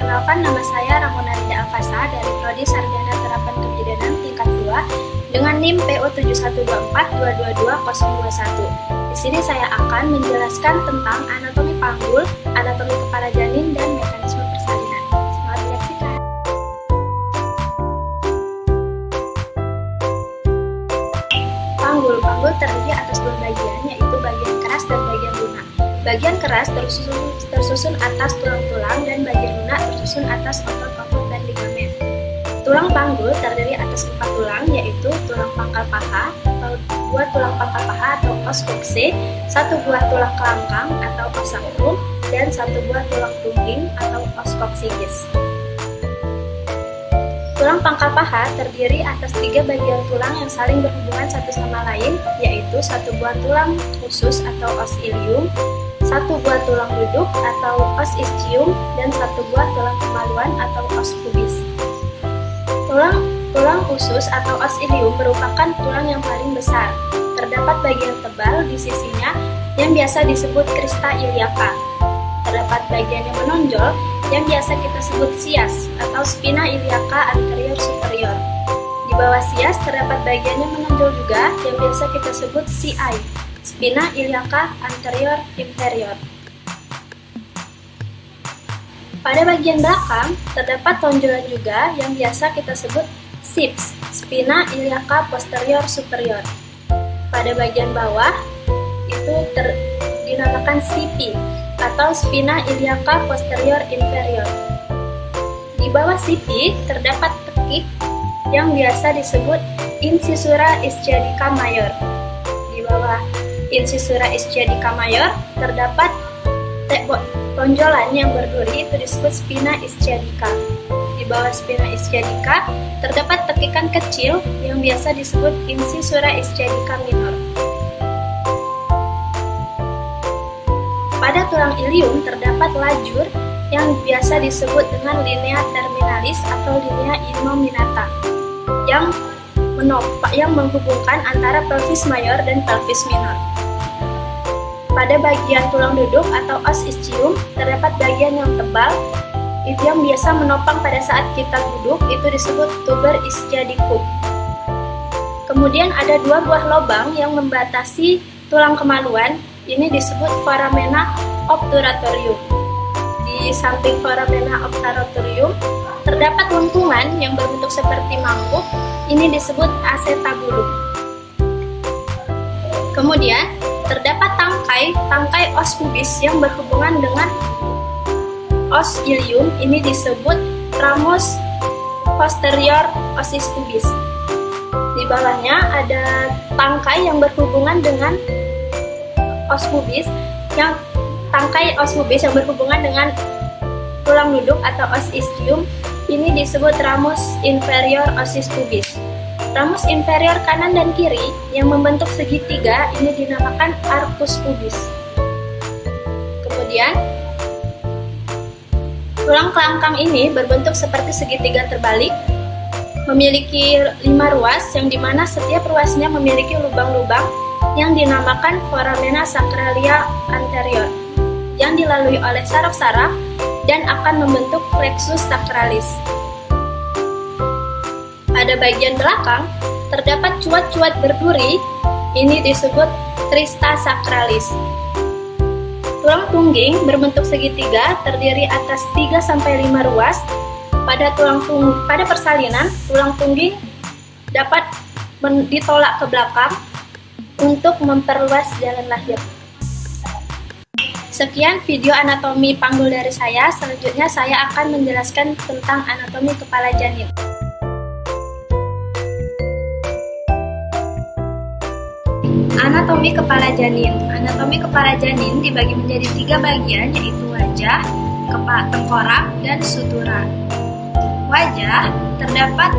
Perkenalkan, nama saya Ramona Rida Alfasa dari Prodi Sarjana Terapan Kebidanan tingkat 2 dengan NIM PO 71242222021. Di sini saya akan menjelaskan tentang anatomi panggul, anatomi kepala janin, dan mekanisme persalinan. Selamat menyaksikan. Panggul terdiri atas dua bagian, yaitu bagian keras dan bagian lunak. Bagian keras tersusun atas tulang-tulang dan bagian lunak tersusun atas otot-otot dan ligamen. Tulang panggul terdiri atas 4 tulang, yaitu tulang pangkal paha, atau 2 tulang pangkal paha atau os coxae, 1 buah tulang kelangkang atau os sacrum, dan 1 buah tulang tungging atau os coccygeus. Tulang pangkal paha terdiri atas 3 bagian tulang yang saling berhubungan satu sama lain, yaitu 1 buah tulang usus atau os ilium, 1 buah tulang duduk atau os ischium, dan 1 buah tulang kemaluan atau os pubis. Tulang usus atau os ilium merupakan tulang yang paling besar. Terdapat bagian tebal di sisinya yang biasa disebut crista iliaca. Terdapat bagian yang menonjol yang biasa kita sebut sias atau spina iliaca anterior superior. Di bawah sias terdapat bagian yang menonjol juga yang biasa kita sebut CI, spina iliaca anterior inferior. Pada bagian belakang terdapat tonjolan juga yang biasa kita sebut SIPS, spina iliaca posterior superior. Pada bagian bawah itu dinamakan CP atau spina iliaca posterior inferior. Di bawah CP terdapat tekik yang biasa disebut incisura ischiadica major. Di bawah incisura ischiadica major terdapat tonjolan yang berduri, itu disebut spina ischiadica. Di bawah spina ischiadica terdapat tekikan kecil yang biasa disebut incisura ischiadica minor. Pada tulang ilium terdapat lajur yang biasa disebut dengan linea terminalis atau linea innominata yang menghubungkan antara pelvis mayor dan pelvis minor. Pada bagian tulang duduk atau os ischium terdapat bagian yang tebal itu yang biasa menopang pada saat kita duduk, itu disebut tuber ischiadicum. Kemudian ada 2 buah lubang yang membatasi tulang kemaluan, ini disebut foramina obturatorium. Di samping foramina obturatorium terdapat lengkungan yang berbentuk seperti mangkuk, ini disebut acetabulum. Kemudian terdapat tangkai os pubis yang berhubungan dengan os ilium, ini disebut ramus posterior osis pubis. Di bawahnya ada tangkai yang berhubungan dengan os pubis, tangkai os pubis yang berhubungan dengan tulang duduk atau os ischium, ini disebut ramus inferior osis pubis. Ramus inferior kanan dan kiri yang membentuk segitiga ini dinamakan arcus pubis. Kemudian tulang kelangkang ini berbentuk seperti segitiga terbalik, memiliki 5 ruas yang dimana setiap ruasnya memiliki lubang-lubang yang dinamakan foramina sacralia anterior yang dilalui oleh saraf-saraf dan akan membentuk plexus sacralis. Pada bagian belakang terdapat cuat-cuat berduri, ini disebut crista sacralis. Tulang tungging berbentuk segitiga terdiri atas 3-5 ruas. Pada persalinan, tulang tungging dapat ditolak ke belakang untuk memperluas jalan lahir. Sekian video anatomi panggul dari saya. Selanjutnya saya akan menjelaskan tentang anatomi kepala janin. Anatomi kepala janin. Anatomi kepala janin dibagi menjadi 3 bagian, yaitu wajah, tengkorak, dan sutura. Wajah terdapat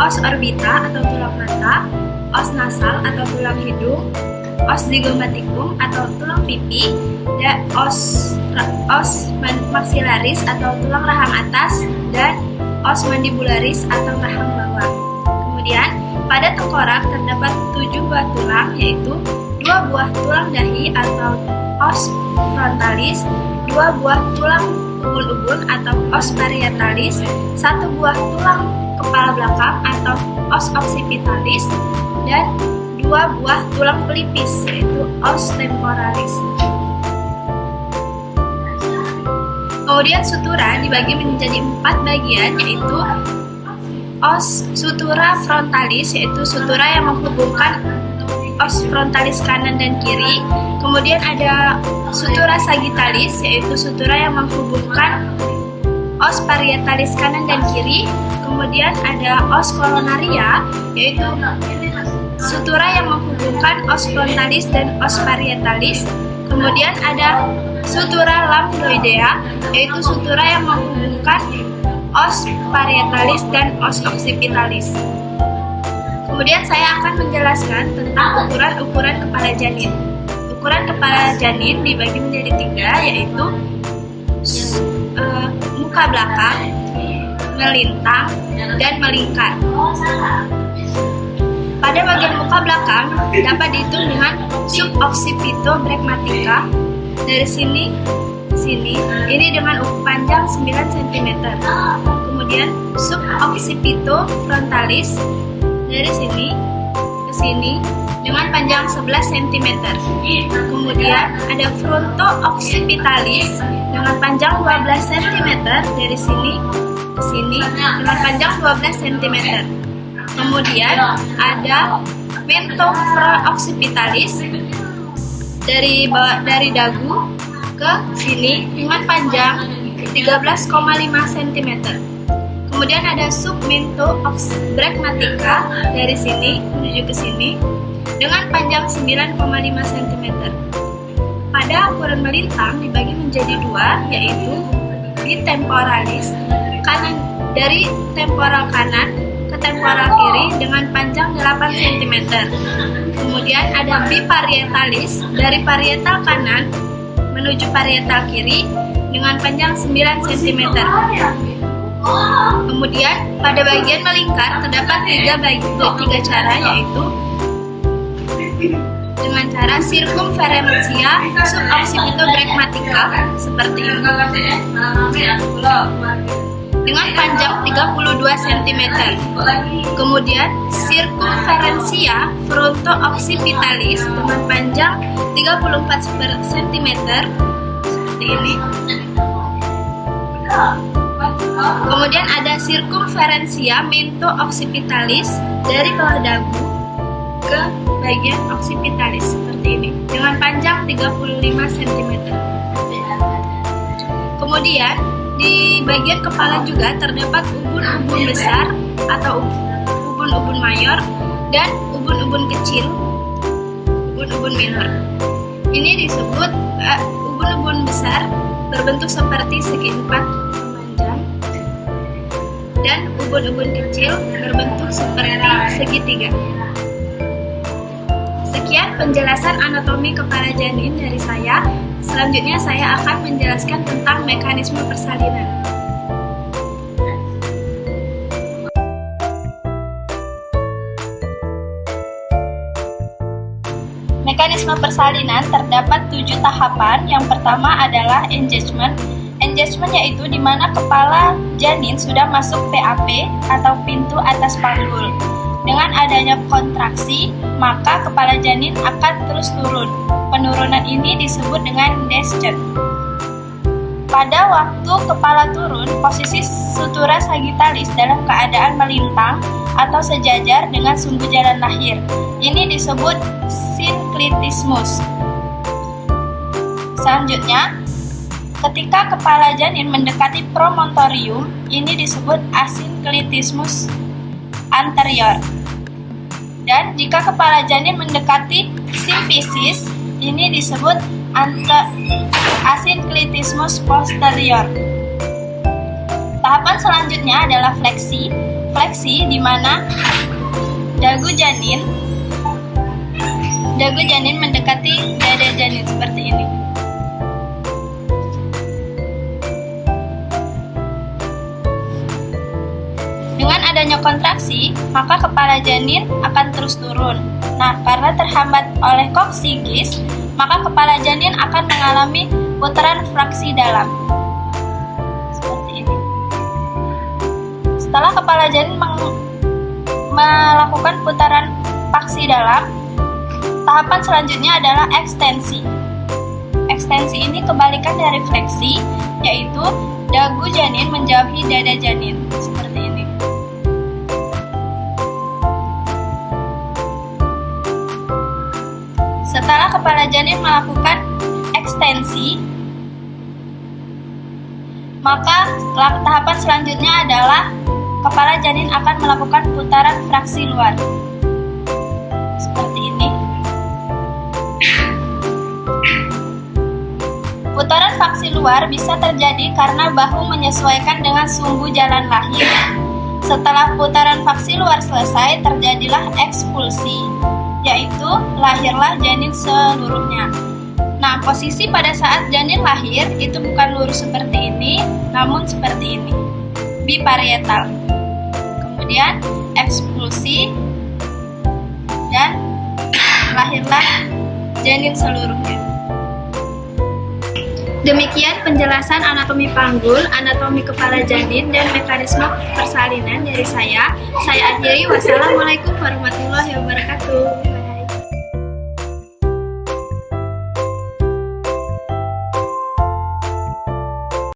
os orbita atau tulang mata, os nasal atau tulang hidung, os zygomaticum atau tulang pipi, dan os maxillaris atau tulang rahang atas, dan os mandibularis atau rahang bawah. Kemudian pada tengkorak terdapat 7 buah tulang, yaitu 2 buah tulang dahi atau os frontalis, 2 buah tulang ubun-ubun atau os parietalis, 1 buah tulang kepala belakang atau os occipitalis, dan 2 buah tulang pelipis yaitu os temporalis. Kemudian sutura dibagi menjadi 4 bagian, yaitu os sutura frontalis, yaitu sutura yang menghubungkan os frontalis kanan dan kiri. Kemudian ada sutura sagittalis, yaitu sutura yang menghubungkan os parietalis kanan dan kiri. Kemudian ada os coronaria, yaitu sutura yang menghubungkan os frontalis dan os parietalis. Kemudian ada sutura lambdoidea, yaitu sutura yang menghubungkan os parietalis dan os occipitalis. Kemudian saya akan menjelaskan tentang ukuran-ukuran kepala janin. Ukuran kepala janin dibagi menjadi 3, yaitu muka belakang, melintang, dan melingkar. Pada bagian muka belakang dapat dihitung dengan suboccipitobregmatica. Dari sini, ini dengan panjang 9 cm. Kemudian suboccipitofrontalis dari sini ke sini dengan panjang 11 cm. Kemudian ada frontooccipitalis dengan panjang 12 cm dari sini ke sini dengan panjang 12 cm. Kemudian ada mentofraoccipitalis dari dagu ke sini dengan panjang 13,5 cm. Kemudian ada submentobregmatica dari sini menuju ke sini dengan panjang 9,5 cm. Pada ukuran melintang dibagi menjadi 2, yaitu bitemporalis, kanan dari temporal kanan ke temporal kiri dengan panjang 8 cm. Kemudian ada biparietalis dari parietal kanan menuju parietal kiri dengan panjang 9 cm. Kemudian pada bagian melingkar terdapat 3 cara, yaitu dengan cara circumferentia suboccipitobregmatica seperti ini dengan panjang 32 cm. Kemudian circumferentia frontooccipitalis dengan panjang 34 cm seperti ini. Kemudian ada circumferentia mentooccipitalis dari bawah dagu ke bagian occipitalis seperti ini dengan panjang 35 cm. Kemudian di bagian kepala juga terdapat ubun-ubun besar atau ubun-ubun mayor dan ubun-ubun kecil, ubun-ubun minor. Ini disebut ubun-ubun besar berbentuk seperti segi 4 memanjang dan ubun-ubun kecil berbentuk seperti segitiga. Sekian penjelasan anatomi kepala janin dari saya. Selanjutnya saya akan menjelaskan tentang mekanisme persalinan. Mekanisme persalinan terdapat 7 tahapan. Yang pertama adalah engagement. Engagement yaitu di mana kepala janin sudah masuk PAP atau pintu atas panggul. Dengan adanya kontraksi, maka kepala janin akan terus turun. Penurunan ini disebut dengan descent. Pada waktu kepala turun, posisi sutura sagittalis dalam keadaan melintang atau sejajar dengan sumbu jalan lahir. Ini disebut synclitismus. Selanjutnya, ketika kepala janin mendekati promontorium, ini disebut asynclitismus anterior. Dan jika kepala janin mendekati simfisis, ini disebut asynclitismus posterior. Tahapan selanjutnya adalah fleksi. Fleksi di mana dagu janin mendekati dada janin seperti ini. Dengan adanya kontraksi, maka kepala janin akan terus turun. Nah, karena terhambat oleh koksigis, maka kepala janin akan mengalami putaran fraksi dalam. Setelah kepala janin melakukan putaran paksi dalam, tahapan selanjutnya adalah ekstensi. Ekstensi ini kebalikan dari fleksi, yaitu dagu janin menjauhi dada janin, seperti ini. Setelah kepala janin melakukan ekstensi, maka tahapan selanjutnya adalah kepala janin akan melakukan putaran fraksi luar. Seperti ini. Putaran fraksi luar bisa terjadi karena bahu menyesuaikan dengan sumbu jalan lahir. Setelah putaran fraksi luar selesai, terjadilah ekspulsi, yaitu lahirlah janin seluruhnya. Nah, posisi pada saat janin lahir itu bukan lurus seperti ini, namun seperti ini, biparietal. Kemudian ekspulsi dan lahirlah janin seluruhnya. Demikian penjelasan anatomi panggul, anatomi kepala janin, dan mekanisme persalinan dari saya. Saya akhiri. Wassalamualaikum warahmatullahi wabarakatuh.